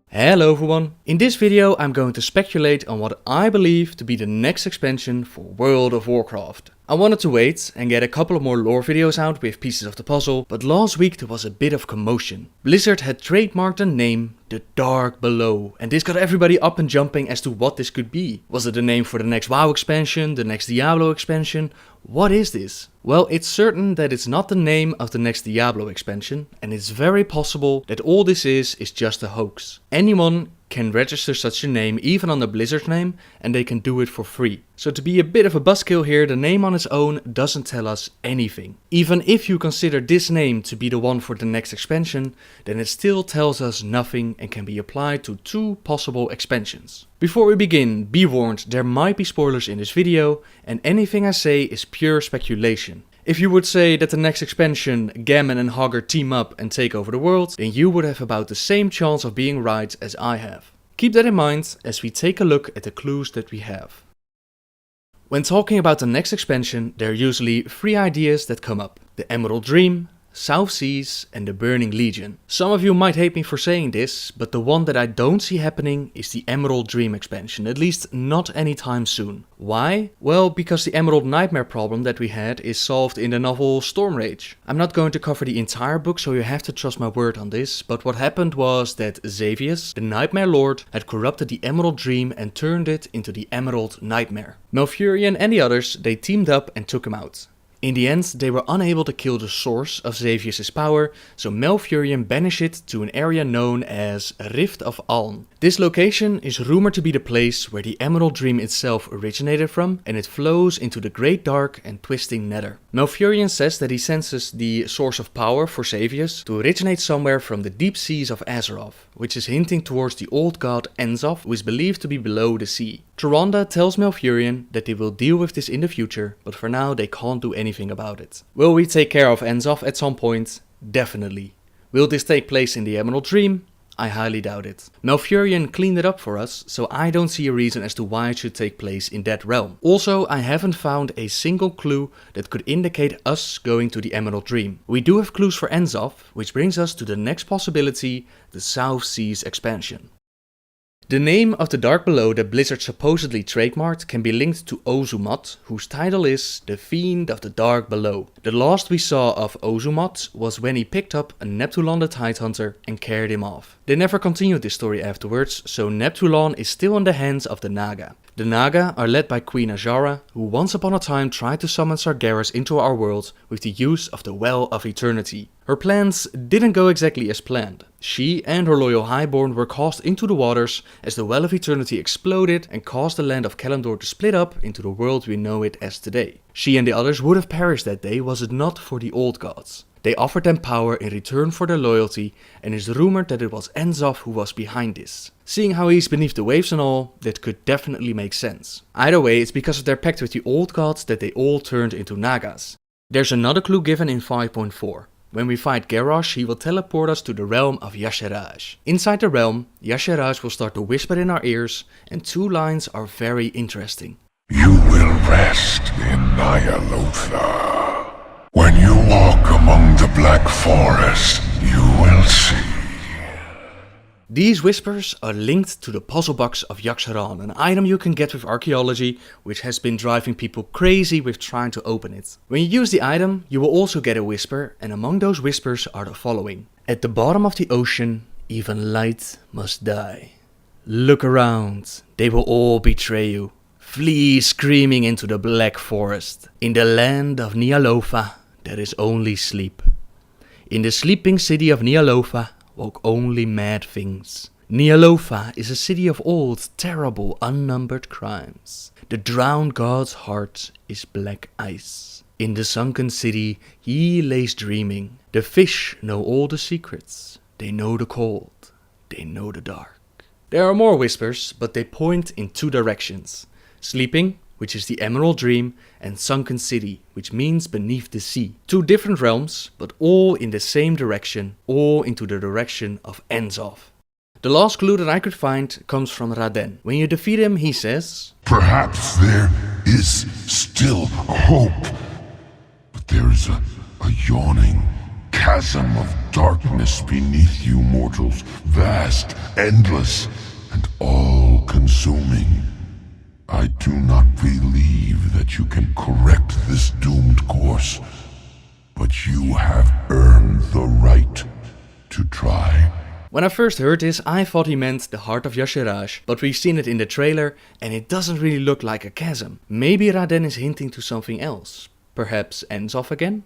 Hello everyone, in this video I'm going to speculate on what I believe to be the next expansion for World of Warcraft. I wanted to wait and get a couple of more lore videos out with pieces of the puzzle, but last week there was a bit of commotion. Blizzard had trademarked the name The Dark Below, and this got everybody up and jumping as to what this could be. Was it the name for the next WoW expansion, the next Diablo expansion? What is this? Well, it's certain that it's not the name of the next Diablo expansion, and it's very possible that all this is just a hoax. Anyone can register such a name, even on the Blizzard name, and they can do it for free. So to be a bit of a buzzkill here, the name on its own doesn't tell us anything. Even if you consider this name to be the one for the next expansion, then it still tells us nothing and can be applied to two possible expansions. Before we begin, be warned, there might be spoilers in this video, and anything I say is pure speculation. If you would say that the next expansion, Gammon and Hogger team up and take over the world, then you would have about the same chance of being right as I have. Keep that in mind as we take a look at the clues that we have. When talking about the next expansion, there are usually three ideas that come up: the Emerald Dream, South Seas and the Burning Legion. Some of you might hate me for saying this, but the one that I don't see happening is the Emerald Dream expansion, at least not anytime soon. Why? Well, because the Emerald Nightmare problem that we had is solved in the novel Stormrage. I'm not going to cover the entire book, so you have to trust my word on this, but what happened was that Xavius, the Nightmare Lord, had corrupted the Emerald Dream and turned it into the Emerald Nightmare. Malfurion and the others, they teamed up and took him out. In the end, they were unable to kill the source of Xavius' power, so Malfurion banished it to an area known as Rift of Aln. This location is rumored to be the place where the Emerald Dream itself originated from, and it flows into the Great Dark and Twisting Nether. Malfurion says that he senses the source of power for Xavius to originate somewhere from the deep seas of Azeroth, which is hinting towards the old god Enzoth, who is believed to be below the sea. Tyrande tells Malfurion that they will deal with this in the future, but for now they can't do anything about it. Will we take care of Enzoth at some point? Definitely. Will this take place in the Emerald Dream? I highly doubt it. Malfurion cleaned it up for us, so I don't see a reason as to why it should take place in that realm. Also, I haven't found a single clue that could indicate us going to the Emerald Dream. We do have clues for Enzoth, which brings us to the next possibility, the South Seas expansion. The name of the Dark Below that Blizzard supposedly trademarked can be linked to Ozumat, whose title is the Fiend of the Dark Below. The last we saw of Ozumat was when he picked up a Neptulon the Tidehunter and carried him off. They never continued this story afterwards, so Neptulon is still in the hands of the Naga. The Naga are led by Queen Azshara, who once upon a time tried to summon Sargeras into our world with the use of the Well of Eternity. Her plans didn't go exactly as planned. She and her loyal Highborn were cast into the waters as the Well of Eternity exploded and caused the land of Kalimdor to split up into the world we know it as today. She and the others would have perished that day was it not for the old gods. They offered them power in return for their loyalty, and it's rumored that it was Enzoth who was behind this. Seeing how he's beneath the waves and all, that could definitely make sense. Either way, it's because of their pact with the old gods that they all turned into Nagas. There's another clue given in 5.4. When we fight Garrosh, he will teleport us to the realm of Yogg-Saron. Inside the realm, Yogg-Saron will start to whisper in our ears, and two lines are very interesting. You will rest in Ny'alotha. When you walk among the Black Forest, you will see. These whispers are linked to the puzzle box of Yogg-Saron, an item you can get with archaeology, which has been driving people crazy with trying to open it. When you use the item, you will also get a whisper, and among those whispers are the following. At the bottom of the ocean, even light must die. Look around, they will all betray you. Flee screaming into the Black Forest. In the land of Ny'alotha, there is only sleep. In the sleeping city of Ny'alotha walk only mad things. Ny'alotha is a city of old, terrible, unnumbered crimes. The drowned god's heart is black ice. In the sunken city he lays dreaming. The fish know all the secrets. They know the cold. They know the dark. There are more whispers, but they point in two directions. Sleeping, which is the Emerald Dream, and Sunken City, which means beneath the sea. Two different realms, but all in the same direction, all into the direction of Enzoth. The last clue that I could find comes from Raden. When you defeat him, he says, Perhaps there is still hope, but there is a yawning chasm of darkness beneath you mortals, vast, endless, and all-consuming. I do not believe that you can correct this doomed course, but you have earned the right to try. When I first heard this, I thought he meant the heart of Yogg-Saron, but we've seen it in the trailer and it doesn't really look like a chasm. Maybe Raden is hinting to something else. Perhaps Enzov again?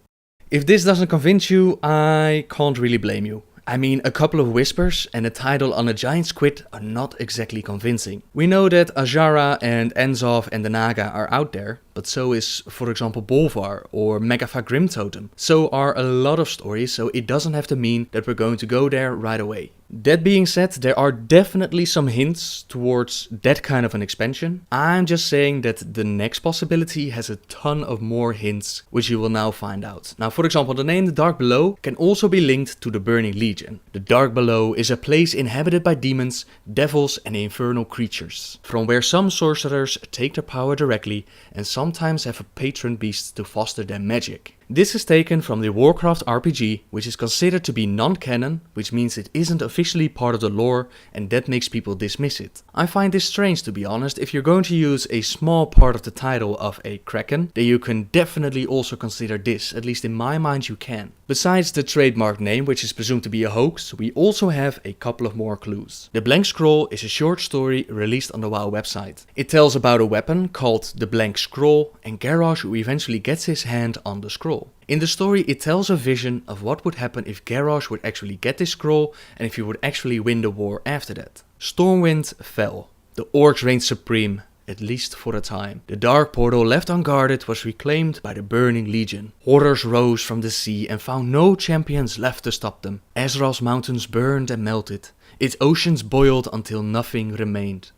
If this doesn't convince you, I can't really blame you. I mean, a couple of whispers and a title on a giant squid are not exactly convincing. We know that Azshara and Enzov and the Naga are out there, but so is, for example, Bolvar or Megafa Grimtotem. So are a lot of stories, so it doesn't have to mean that we're going to go there right away. That being said, there are definitely some hints towards that kind of an expansion. I'm just saying that the next possibility has a ton of more hints, which you will now find out. Now, for example, the name The Dark Below can also be linked to the Burning Legion. The Dark Below is a place inhabited by demons, devils and infernal creatures, from where some sorcerers take their power directly and sometimes have a patron beast to foster their magic. This is taken from the Warcraft RPG, which is considered to be non-canon, which means it isn't officially part of the lore and that makes people dismiss it. I find this strange, to be honest. If you're going to use a small part of the title of a kraken, then you can definitely also consider this, at least in my mind you can. Besides the trademark name, which is presumed to be a hoax, we also have a couple of more clues. The Blank Scroll is a short story released on the WoW website. It tells about a weapon called the Blank Scroll and Garrosh who eventually gets his hand on the scroll. In the story it tells a vision of what would happen if Garrosh would actually get this scroll and if he would actually win the war after that. Stormwind fell. The orcs reigned supreme, at least for a time. The dark portal left unguarded was reclaimed by the Burning Legion. Horrors rose from the sea and found no champions left to stop them. Ezra's mountains burned and melted. Its oceans boiled until nothing remained.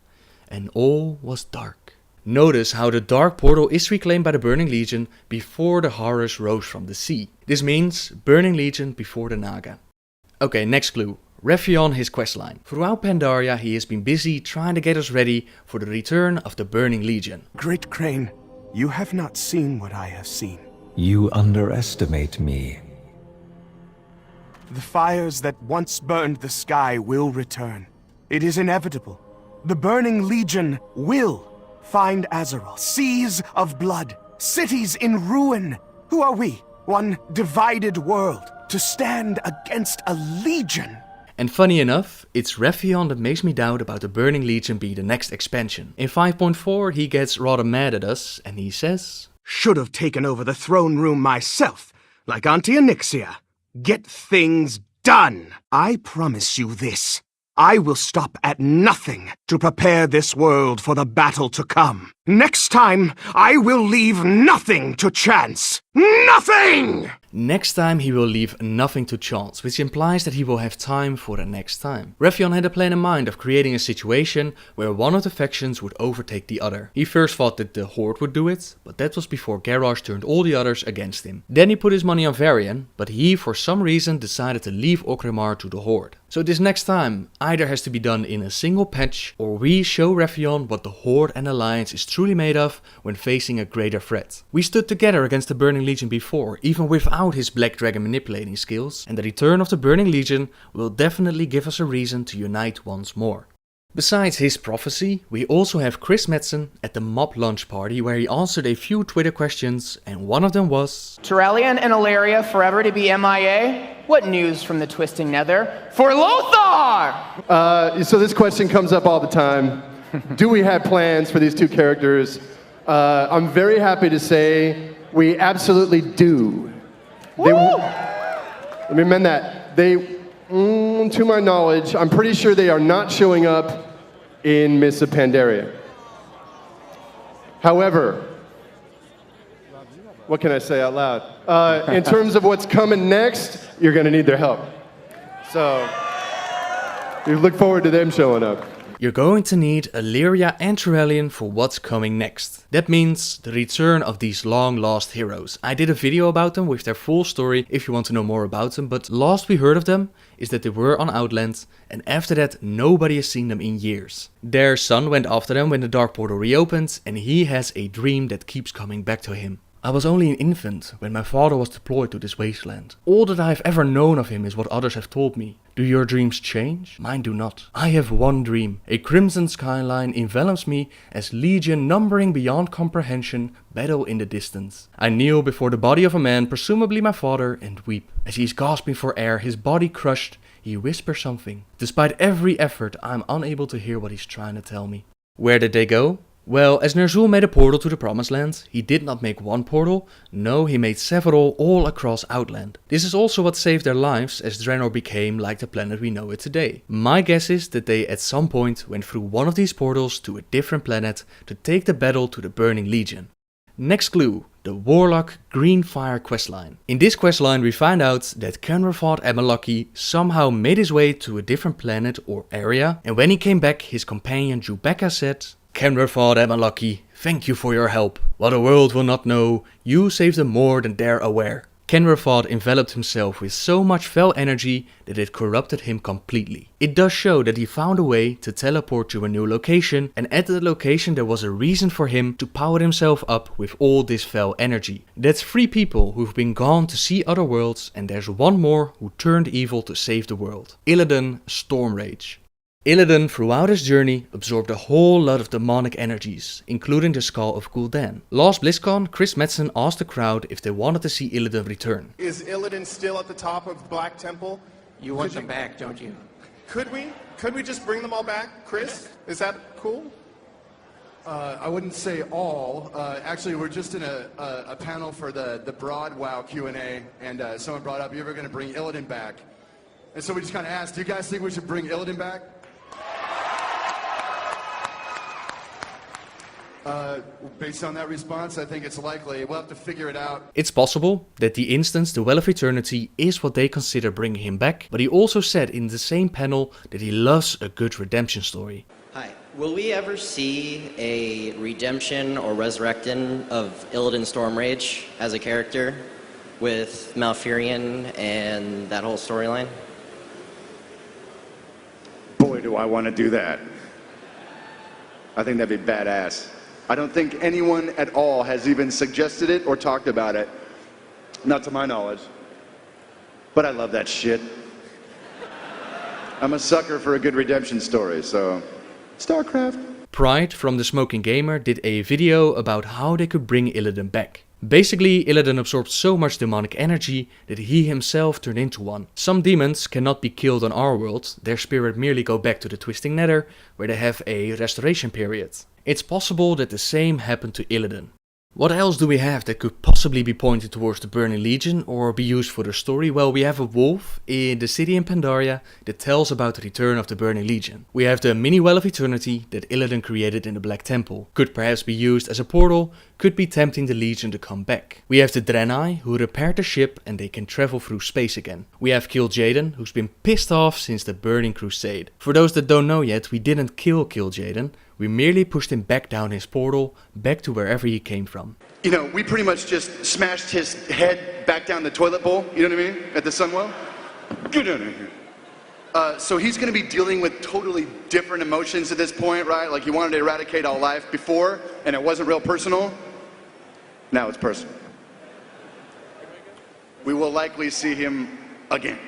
And all was dark. Notice how the Dark Portal is reclaimed by the Burning Legion before the horrors rose from the sea. This means Burning Legion before the Naga. Okay, next clue. Rephion, his questline. Throughout Pandaria he has been busy trying to get us ready for the return of the Burning Legion. Great Crane, you have not seen what I have seen. You underestimate me. The fires that once burned the sky will return. It is inevitable. The Burning Legion will find Azeroth, seas of blood, cities in ruin. Who are we, one divided world, to stand against a legion? And funny enough, it's Rephion that makes me doubt about the Burning Legion being the next expansion. In 5.4 he gets rather mad at us and he says, Should have taken over the throne room myself, like Auntie Onyxia. Get things done. I promise you this. I will stop at nothing to prepare this world for the battle to come. Next time, I will leave nothing to chance. Nothing! Next time he will leave nothing to chance, which implies that he will have time for the next time. Rephion had a plan in mind of creating a situation where one of the factions would overtake the other. He first thought that the Horde would do it, but that was before Garrosh turned all the others against him. Then he put his money on Varian, but he for some reason decided to leave Orgrimmar to the Horde. So this next time either has to be done in a single patch, or we show Rephion what the Horde and Alliance is truly made of when facing a greater threat. We stood together against the Burning Legion before, even without his Black Dragon manipulating skills, and the return of the Burning Legion will definitely give us a reason to unite once more. Besides his prophecy, we also have Chris Metzen at the mob lunch party where he answered a few Twitter questions, and one of them was, Turalyon and Alleria forever to be MIA? What news from the twisting nether? For Lothar! So this question comes up all the time. Do we have plans for these two characters? I'm very happy to say we absolutely do. Let me amend that. To my knowledge, I'm pretty sure they are not showing up in Mists of Pandaria. However, what can I say out loud? In terms of what's coming next, you're going to need their help. So, we look forward to them showing up. You're going to need Alleria and Turalyon for what's coming next. That means the return of these long lost heroes. I did a video about them with their full story if you want to know more about them, but last we heard of them is that they were on Outland, and after that nobody has seen them in years. Their son went after them when the Dark Portal reopened, and he has a dream that keeps coming back to him. I was only an infant when my father was deployed to this wasteland. All that I have ever known of him is what others have told me. Do your dreams change? Mine do not. I have one dream. A crimson skyline envelops me as legion numbering beyond comprehension battle in the distance. I kneel before the body of a man, presumably my father, and weep. As he is gasping for air, his body crushed, he whispers something. Despite every effort, I am unable to hear what he's trying to tell me. Where did they go? Well, as Ner'zhul made a portal to the Promised Land, he did not make one portal, no, he made several all across Outland. This is also what saved their lives, as Draenor became like the planet we know it today. My guess is that they at some point went through one of these portals to a different planet to take the battle to the Burning Legion. Next clue, the Warlock Greenfire questline. In this questline we find out that Kenrithod Amalaki somehow made his way to a different planet or area, and when he came back his companion Jubeka said, Kenrithod Amalaki, thank you for your help. What the world will not know, you saved them more than they're aware. Kenrithod enveloped himself with so much fell energy that it corrupted him completely. It does show that he found a way to teleport to a new location, and at that location there was a reason for him to power himself up with all this fell energy. That's 3 people who've been gone to see other worlds, and there's one more who turned evil to save the world. Illidan Stormrage. Illidan throughout his journey absorbed a whole lot of demonic energies, including the skull of Gul'dan. Last BlizzCon, Chris Metzen asked the crowd if they wanted to see Illidan return. Is Illidan still at the top of Black Temple? You want them back, don't you? Could we? Could we just bring them all back, Chris? Is that cool? I wouldn't say all. Actually, we're just in a panel for the broad WoW Q&A, and someone brought up, you ever going to bring Illidan back? And so we just kind of asked, do you guys think we should bring Illidan back? Based on that response, I think it's likely. We'll have to figure it out. It's possible that the instance, the Well of Eternity, is what they consider bringing him back, but he also said in the same panel that he loves a good redemption story. Hi. Will we ever see a redemption or resurrecting of Illidan Stormrage as a character with Malfurion and that whole storyline? Boy, do I want to do that. I think that'd be badass. I don't think anyone at all has even suggested it or talked about it. Not to my knowledge. But I love that shit. I'm a sucker for a good redemption story, so StarCraft. Pride from the Smoking Gamer did a video about how they could bring Illidan back. Basically, Illidan absorbed so much demonic energy that he himself turned into one. Some demons cannot be killed on our world, their spirit merely go back to the Twisting Nether, where they have a restoration period. It's possible that the same happened to Illidan. What else do we have that could possibly be pointed towards the Burning Legion or be used for the story? Well, we have a wolf in the city in Pandaria that tells about the return of the Burning Legion. We have the mini Well of Eternity that Illidan created in the Black Temple. Could perhaps be used as a portal, could be tempting the Legion to come back. We have the Draenei who repaired the ship and they can travel through space again. We have Kil'Jaeden who's been pissed off since the Burning Crusade. For those that don't know yet, we didn't kill Kil'Jaeden. We merely pushed him back down his portal, back to wherever he came from. You know, we pretty much just smashed his head back down the toilet bowl, you know what I mean, at the Sunwell. Get out of here. So he's going to be dealing with totally different emotions at this point, right? Like he wanted to eradicate all life before, and it wasn't real personal. Now it's personal. We will likely see him again.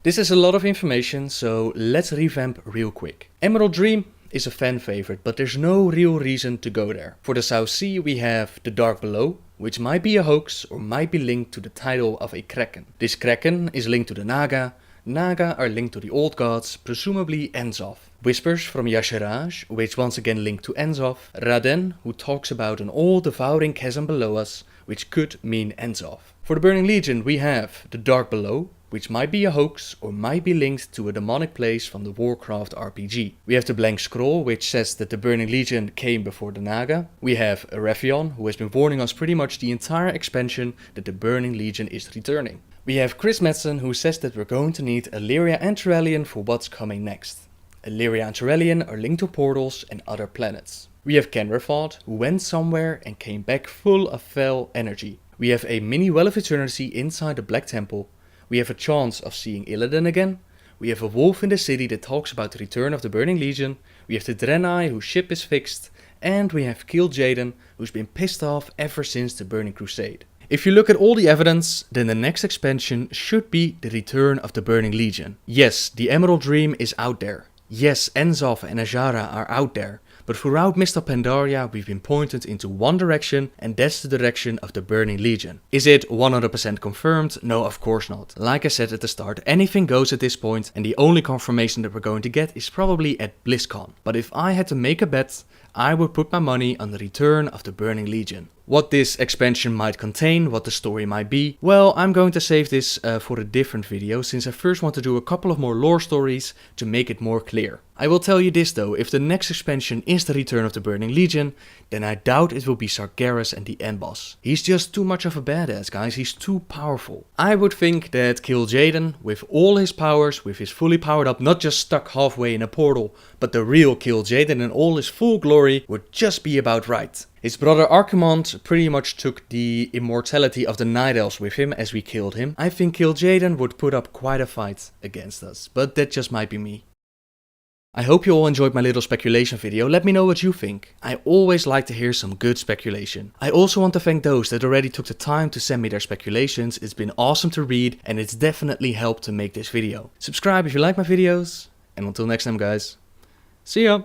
This is a lot of information, so let's revamp real quick. Emerald Dream is a fan favorite, but there's no real reason to go there. For the South Sea we have the Dark Below, which might be a hoax or might be linked to the title of a Kraken. This Kraken is linked to the Naga. Naga are linked to the old gods, presumably Enzov. Whispers from Yogg-Saron, which once again linked to Enzov. Raden, who talks about an all-devouring chasm below us, which could mean Enzov. For the Burning Legion we have the Dark Below, which might be a hoax or might be linked to a demonic place from the Warcraft RPG. We have the Blank Scroll, which says that the Burning Legion came before the Naga. We have Erefion, who has been warning us pretty much the entire expansion that the Burning Legion is returning. We have Chris Metzen, who says that we're going to need Alleria and Turalyon for what's coming next. Alleria and Turalyon are linked to portals and other planets. We have Kenrithod, who went somewhere and came back full of fell energy. We have a mini Well of Eternity inside the Black Temple. We have a chance of seeing Illidan again. We have a wolf in the city that talks about the return of the Burning Legion. We have the Draenei whose ship is fixed. and we have Kil'Jaeden, who's been pissed off ever since the Burning Crusade. If you look at all the evidence, then the next expansion should be the return of the Burning Legion. Yes, the Emerald Dream is out there. Yes, Enzov and Azshara are out there. But throughout Mist of Pandaria we've been pointed into one direction, and that's the direction of the Burning Legion. Is it 100% confirmed? No, of course not. Like I said at the start, anything goes at this point, and the only confirmation that we're going to get is probably at BlizzCon. But if I had to make a bet, I would put my money on the return of the Burning Legion. What this expansion might contain, what the story might be, well, I'm going to save this for a different video, since I first want to do a couple of more lore stories to make it more clear. I will tell you this though, if the next expansion is the return of the Burning Legion, then I doubt it will be Sargeras and the End Boss. He's just too much of a badass, guys, he's too powerful. I would think that Kil'Jaeden, with all his powers, with his fully powered up, not just stuck halfway in a portal, but the real Kil'Jaeden in all his full glory, would just be about right. His brother Archimonde pretty much took the immortality of the Night Elves with him as we killed him. I think Kil'Jaeden would put up quite a fight against us, but that just might be me. I hope you all enjoyed my little speculation video. Let me know what you think. I always like to hear some good speculation. I also want to thank those that already took the time to send me their speculations. It's been awesome to read, and it's definitely helped to make this video. Subscribe if you like my videos, and until next time guys, see ya!